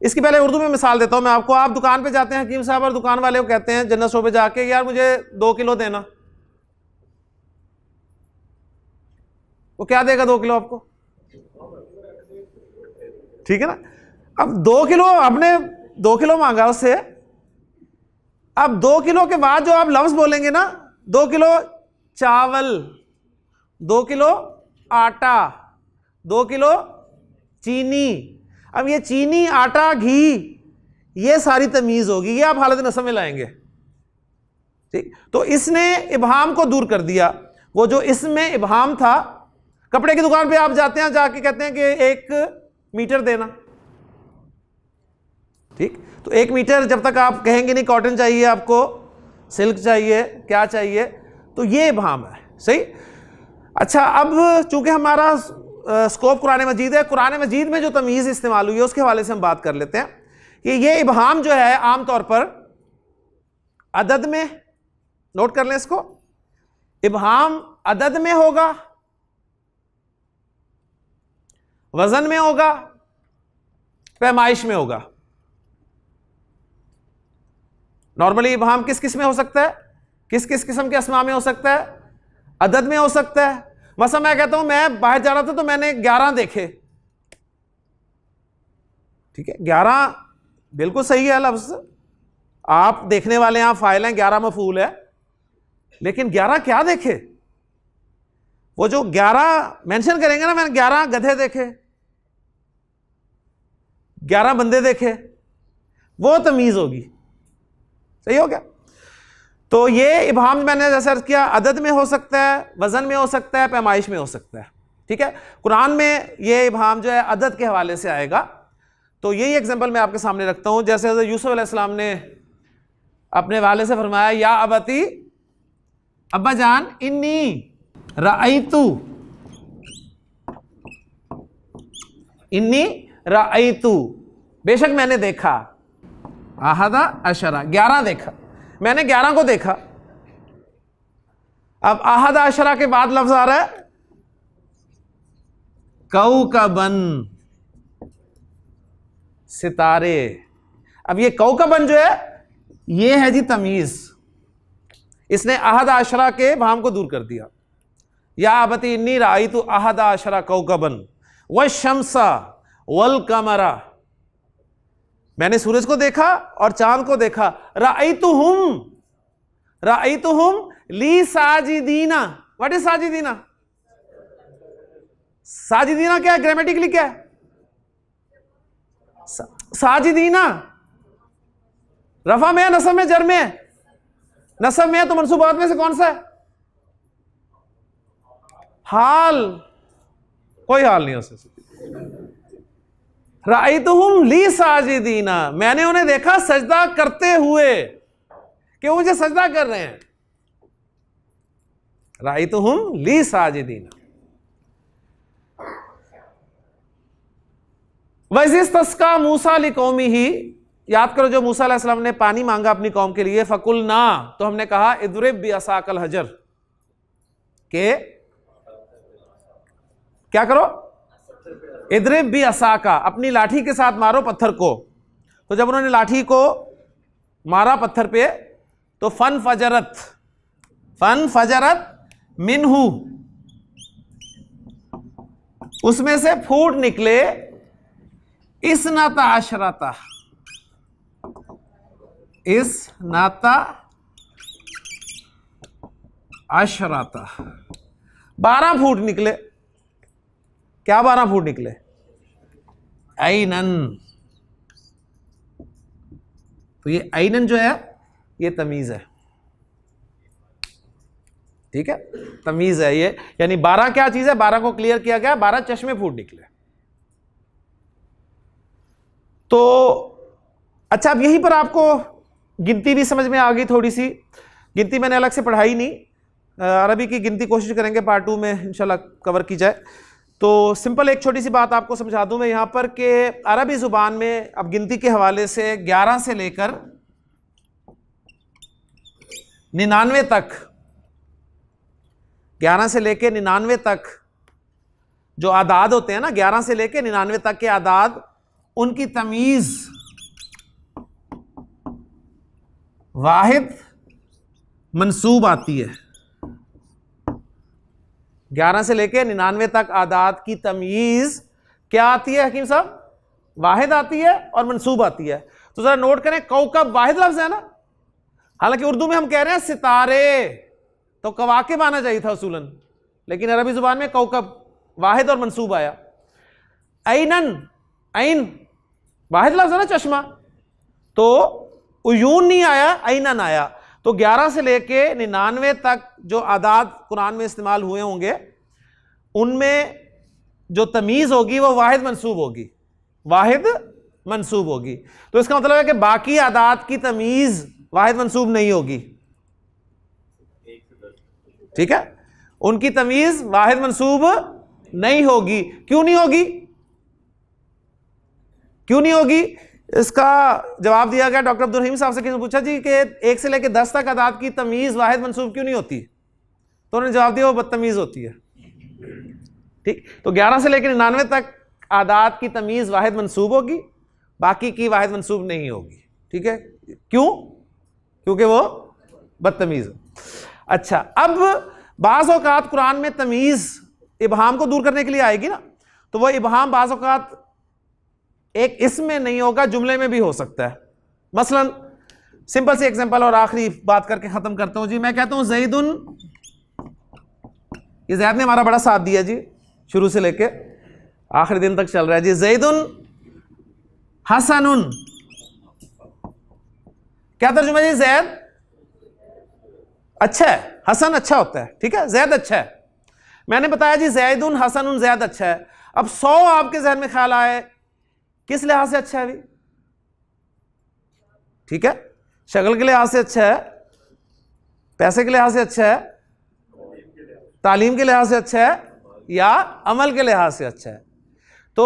इसकी पहले उर्दू में मिसाल देता हूं मैं आपको। आप दुकान पे जाते हैं हकीम साहब, और दुकान वाले को कहते हैं जन्नत स्टोर पे जाके, यार मुझे 2 किलो देना। वो क्या देगा 2 किलो आपको? ठीक है ना। अब 2 किलो आपने 2 किलो मांगा उससे, अब 2 किलो के बाद जो आप लफ्ज बोलेंगे ना, 2 किलो चावल, 2 किलो आटा, 2 किलो चीनी। अब ये चीनी, आटा, घी, ये सारी तमीज होगी, ये आप हालत नस्ब में लाएंगे, ठीक। तो इसने इबहाम को दूर कर दिया। वो जो इसमें इबहाम था, कपड़े की दुकान पे आप जाते हैं, जाके कहते हैं कि 1 मीटर देना, ठीक। तो 1 मीटर जब तक आप कहेंगे नहीं कॉटन चाहिए आपको, सिल्क चाहिए, क्या चाहिए, तो ये इबहाम है, सही। अच्छा, अब चूंकि हमारा स्कोप कुरान मजीद है, कुरान मजीद में जो तमीज़ इस्तेमाल हुई है उसके हवाले से हम बात कर लेते हैं कि ये इबहाम जो है आमतौर पर अदद में, नोट कर लें इसको, इबहाम अदद में होगा, वजन में होगा, पैमाइश में होगा, नॉर्मली इबहाम किस किस में हो सकता है, किस किस किस्म के अस्मा में हो सकता है, अदद में हो सकता है। मसला मैं कहता हूं मैं बाहर जा रहा था तो मैंने 11 देखे, ठीक है, 11 बिल्कुल सही है लफ्ज, आप देखने वाले यहां फाइल हैं, 11 मफूल है, लेकिन 11 क्या देखे? वो जो 11 मेंशन करेंगे ना, मैंने 11 गधे देखे, 11 बंदे देखे, वो तमीज होगी। सही हो गया? तो ये इबहाम मैंने जैसे अर्ज किया अदद में हो सकता है, वजन में हो सकता है, पैमाइश में हो सकता है, ठीक है। कुरान में ये इबहाम जो है अदद के हवाले से आएगा। तो यही एग्जांपल मैं आपके सामने रखता हूं, जैसे हज़रत यूसुफ अलैहिस्सलाम ने अपने वाले से फरमाया, या अबती, अब्बा जान, इन्नी राइतू, बेशक मैंने देखा, आहदा अशरा, 11 देखा, मैंने 11 को देखा। अब आहदा अशरा के बाद लफ्ज आ रहा है कौकबन, सितारे। अब ये कौकबन जो है ये है जी तमीज, इसने आहदा अशरा के भाम को दूर कर दिया। या अबती इन्नी राइतु आहदा अशरा कौकबन व शम्सा वल कमरा, मैंने सूरज को देखा और चांद को देखा। राइतुहुम ली साजिदीना, व्हाट इज साजिदीना? साजिदीना क्या है ग्रामेटिकली, क्या है साजिदीना? रफा में है, नसब में, जर में है? नसब में है तो मंसूबात में से कौन सा है? हाल, कोई हाल नहीं हो सकता। राइतुहुम ली साजिदीना, मैंने उन्हें देखा सजदा करते हुए, कि वो मुझे सजदा कर रहे हैं। राइतुहुम ली साजिदीना। वज़िस्तस्का मूसा लिकौमी ही, याद करो जो मूसा अलैहिस्सलाम ने पानी मांगा अपनी कौम के लिए, फकुल ना, तो हमने कहा इद्रिब बिअसाकल हजर, के क्या करो? इद्रिब बिअसाका, अपनी लाठी के साथ मारो पत्थर को। तो जब उन्होंने लाठी को मारा पत्थर पे, तो फन फजरत मिनहू, उसमें से फूट निकले इसनाता अशरता, 12 फूट निकले। क्या 12 फूट निकले? ऐनन, तो ये ऐनन जो है ये तमीज है, ठीक है, तमीज है ये, यानी 12 क्या चीज है? 12 को क्लियर किया गया, 12 चश्मे फूट निकले। तो अच्छा, अब यहीं पर आपको गिनती भी समझ में आ गई थोड़ी सी। गिनती मैंने अलग से पढ़ाई नहीं, अरबी की गिनती कोशिश करेंगे पार्ट 2 में इंशाल्लाह कवर की जाए। तो सिंपल एक छोटी सी बात आपको समझा दूं मैं यहां पर कि अरबी जुबान में अब गिनती के हवाले से 11 से लेकर 99 तक, 11 से लेकर 99 तक जो आदाद होते हैं ना, 11 से लेकर 99 तक के आदाद, उनकी तमीज वाहिद मंसूब आती है। 11 से लेकर 99 तक आदाद की तमीज क्या आती है हकीम साहब? वाहिद आती है और मंसूब आती है। तो जरा नोट करें, कौकब वाहिद लफ्ज है ना, हालांकि उर्दू में हम कह रहे हैं सितारे, तो कवाकिब आना चाहिए था उसूलन, लेकिन अरबी जुबान में कौकब वाहिद और मंसूब आया। ऐनन, ऐन वाहिद लफ्ज है ना, चश्मा, तो उयून नहीं आया, ऐनन आया। तो 11 से लेके 99 तक जो आदाद कुरान में इस्तेमाल हुए होंगे, उनमें जो तमीज होगी वो वाहिद मंसूब होगी, वाहिद मंसूब होगी। तो इसका मतलब है कि बाकी आदाद की तमीज वाहिद मंसूब नहीं होगी, ठीक है, उनकी तमीज वाहिद मंसूब नहीं होगी। क्यों नहीं होगी? क्यों नहीं होगी? इसका जवाब दिया गया डॉक्टर अब्दुल रहीम साहब से। किसी ने पूछा जी कि 1 से लेकर 10 तक आदाद की तमीज वाहिद मंसूब क्यों नहीं होती, तो उन्होंने जवाब दिया वो बदतमीज होती है, ठीक। तो 11 से लेकर 99 तक आदाद की तमीज वाहिद मंसूब होगी, बाकी की वाहिद मंसूब नहीं होगी, ठीक है। क्यों? क्योंकि वो बदतमीज है। अच्छा, अब बाज़ औक़ात कुरान में तमीज़ इबहाम को दूर करने के लिए आएगी ना, तो वो इबहाम बाज़ औक़ात एक इसम में नहीं होगा, जुमले में भी हो सकता है। मसलन सिंपल सी एग्जांपल और आखिरी बात करके खत्म करता हूं जी। मैं कहता हूं ज़ैदुन, ये ज़ैद ने हमारा बड़ा साथ दिया जी, शुरू से लेके आखिरी दिन तक चल रहा है जी। ज़ैदुन हसनुन, क्या तर्जुमा जी? ज़ैद अच्छा है, हसन अच्छा होता है, ठीक है, ज़ैद अच्छा है। मैंने बताया जी ज़ैदुन हसनुन, ज़ैद अच्छा है। अब 100 आपके जहन में ख्याल आए, किस लिहाज से अच्छा है भी? ठीक है, शक्ल के लिहाज से अच्छा है, पैसे के लिहाज से अच्छा है, तालीम के लिहाज से अच्छा है, या अमल के लिहाज से अच्छा है? तो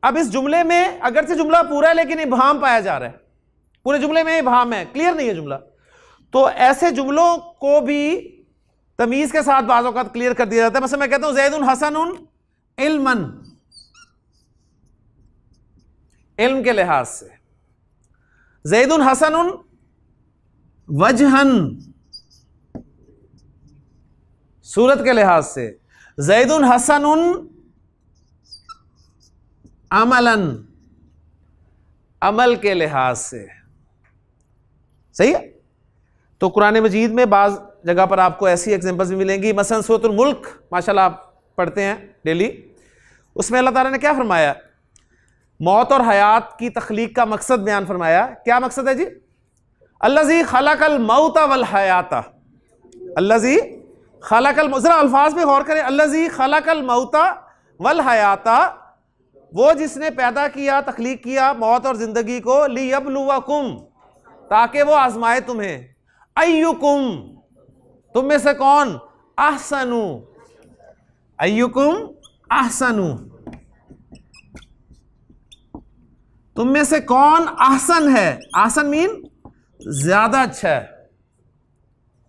अब इस जुमले में अगर से जुमला पूरा है लेकिन इबहाम पाया जा रहा है, पूरे जुमले में इबहाम है, क्लियर नहीं है जुमला, तो ऐसे जुमलों को भी तमीज के साथ बाज़ औक़ात क्लियर कर दिया जाता है। मतलब मैं कहता हूं ज़ैदुन हसनुन इल्मन, इल्म के लिहाज से। ज़ैदुन हसनुन वजहन, सूरत के लिहाज से। ज़ैदुन हसनुन अमलन, अमल के लिहाज से। सही है? तो कुरान मजीद में बाज़ जगह पर आपको ऐसी एग्जांपल्स भी मिलेंगी। मसलन सूरतुल मुल्क माशाल्लाह आप पढ़ते हैं डेली, उसमें अल्लाह ताला ने क्या फरमाया? मौत और हयात की तख्लीक का मकसद बयान फरमाया। क्या मकसद है जी? अल्लज़ी खलक़ल मौता वल हयाता, अल्लज़ी खलक़ल, ज़रा अल्फाज पे गौर करें, अल्लज़ी खलक़ल मौता वल हयाता, वो जिसने पैदा किया, तख्लीक किया मौत और ज़िंदगी को, लियब्लुवकुम, ताकि वो आजमाए तुम्हें, अय्युकुम, तुम में से कौन, अहसनु, अय्युकुम अहसनु, तुम में से कौन अहसन है। अहसन मीन ज्यादा अच्छा है,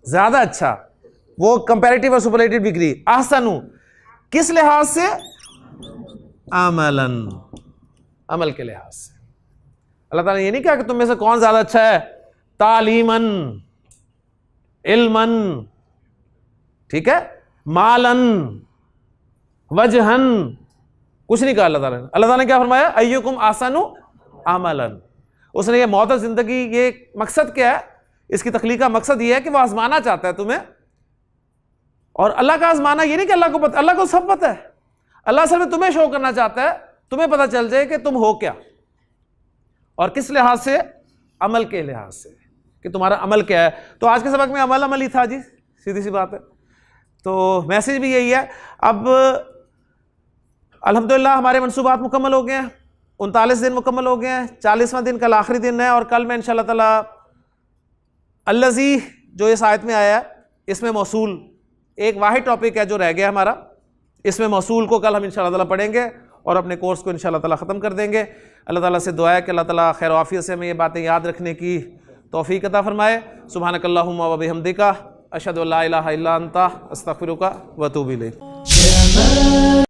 ज्यादा अच्छा, वो कंपैरेटिव और सुपरलेटिव डिग्री। अहसनु किस लिहाज से? अमलन, अमल के लिहाज से। अल्लाह ताला ने ये नहीं कहा कि तुम में से कौन ज्यादा अच्छा है तालीमन, इल्मन, ठीक है, मालन, वजहन, कुछ नहीं कहा अल्लाह ताला ने। अल्लाह ताला ने क्या फरमाया? अय्युकुम अहसनु अमलन। उसने ये मौत और जिंदगी, ये मकसद क्या है इसकी तख्लीक का? मकसद ये है कि वो आजमाना चाहता है तुम्हें। और अल्लाह का आजमाना ये नहीं कि अल्लाह को पता, अल्लाह को सब पता है। अल्लाह असल में तुम्हें शो करना चाहता है, तुम्हें पता चल जाए कि तुम हो क्या, और किस लिहाज से? अमल के लिहाज से, कि तुम्हारा अमल क्या है। तो आज के सबक में अमल अमल ही था जी, सीधी सी बात है। तो मैसेज भी यही है। अब अल्हम्दुलिल्लाह हमारे मंसूबात मुकम्मल हो गए हैं, 39 दिन मुकम्मल हो गए हैं, 40वां दिन कल आखिरी दिन है। और कल मैं इंशाअल्लाह ताला अल्लज़ी जो इस आयत में आया है, इसमें मौसूल एक वाहिद टॉपिक है जो रह गया हमारा, इसमें मौसूल को कल हम इंशाअल्लाह ताला पढ़ेंगे और अपने कोर्स को इंशाअल्लाह ताला ख़त्म कर देंगे। अल्लाह ताला से दुआ है कि अल्लाह ताला खैर आफियत से हमें ये बातें याद रखने की तौफीक अता फरमाए। सुब्हानकल्लाहुम्मा व बिहम्दिका, अशहदु अल्ला इलाहा इल्ला अंता, अस्तगफिरुका व अतूबु इलैक।